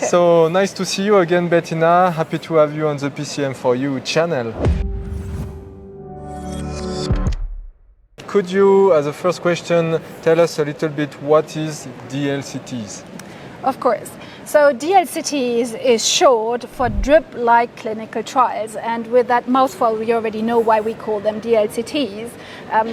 So nice to see you again, Bettina. Happy to have you on the PCM4U channel. Could you, as a first question, tell us a little bit what is DLCTs? Of course. So DLCTs is short for Drup Like Clinical Trials, and with that mouthful we already know why we call them DLCTs,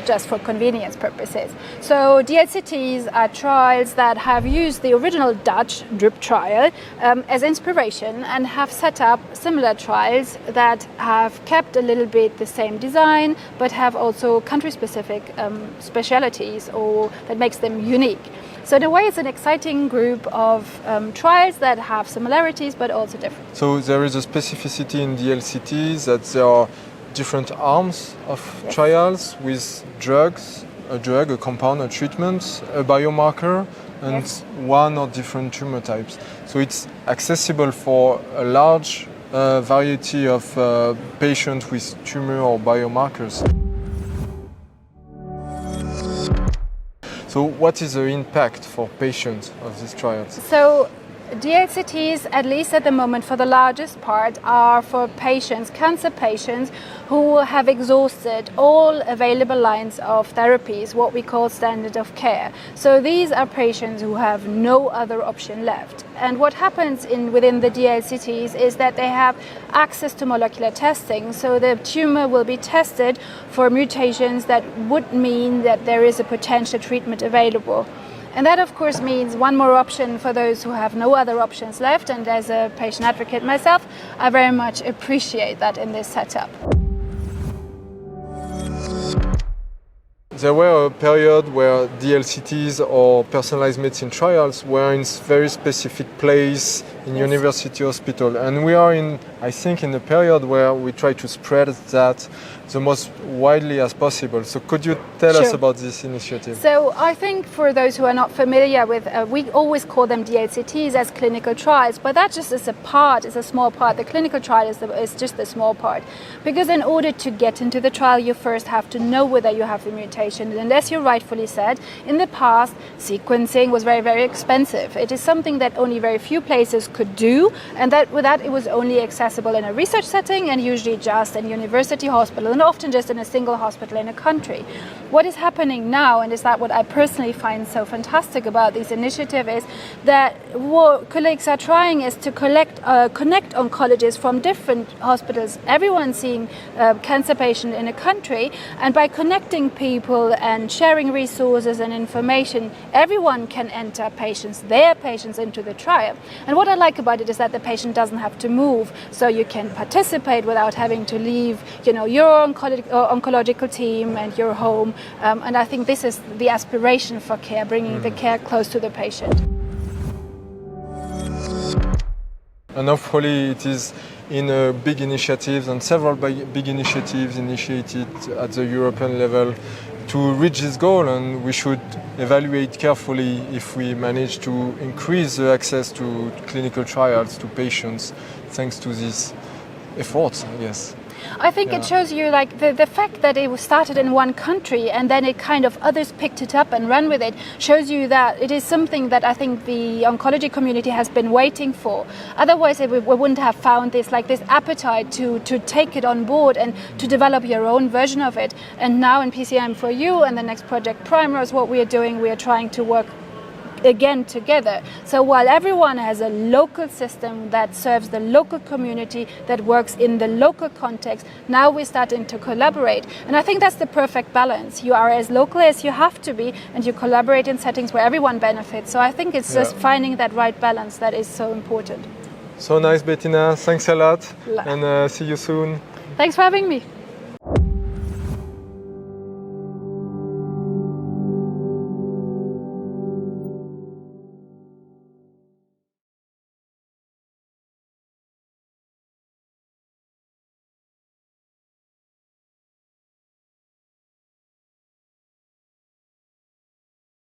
just for convenience purposes. So DLCTs are trials that have used the original Dutch Drup trial as inspiration and have set up similar trials that have kept a little bit the same design but have also country-specific specialities or that makes them unique. So in a way it's an exciting group of trials that have similarities but also different. So there is a specificity in DLCTs that there are different arms of trials with drugs, a compound, a treatment, a biomarker, and one or different tumor types. So it's accessible for a large variety of patients with tumor or biomarkers. So what is the impact for patients of these trials? So DLCTs, at least at the moment for the largest part, are for patients, cancer patients, who have exhausted all available lines of therapies, what we call standard of care. So these are patients who have no other option left. And what happens within the DLCTs is that they have access to molecular testing. So the tumor will be tested for mutations that would mean that there is a potential treatment available. And that of course means one more option for those who have no other options left, and as a patient advocate myself, I very much appreciate that in this setup. There were a period where DLCTs or personalized medicine trials were in very specific place in university hospital, and we are I think in a period where we try to spread that the most widely as possible. So could you tell us about this initiative? So I think for those who are not familiar with, we always call them DLCTs as clinical trials, but that just is a small part. The clinical trial is just a small part. Because in order to get into the trial, you first have to know whether you have the mutation. And as you rightfully said, in the past, sequencing was very, very expensive. It is something that only very few places could do, and with that it was only accessible in a research setting and usually just in university hospital, and often just in a single hospital in a country. What is happening now, and is that what I personally find so fantastic about this initiative, is that what colleagues are trying is to connect oncologists from different hospitals, everyone seeing cancer patient in a country, and by connecting people and sharing resources and information, everyone can enter their patients into the trial. And what I like about it is that the patient doesn't have to move, so you can participate without having to leave, your oncological team and your home. And I think this is the aspiration for care, bringing the care close to the patient. And hopefully it is in big initiatives and several big initiatives initiated at the European level to reach this goal, and we should evaluate carefully if we manage to increase the access to clinical trials to patients thanks to these efforts, I guess. I think it shows you the fact that it was started in one country and then it kind of others picked it up and ran with it shows you that it is something that I think the oncology community has been waiting for. Otherwise we wouldn't have found this appetite to take it on board and to develop your own version of it. And now in PCM4U and the next project Primrose, what we are doing, we are trying to work again together. So while everyone has a local system that serves the local community, that works in the local context, now we're starting to collaborate. And I think that's the perfect balance. You are as local as you have to be, and you collaborate in settings where everyone benefits. So I think it's just finding that right balance that is so important. So nice, Bettina. Thanks a lot, and see you soon. Thanks for having me.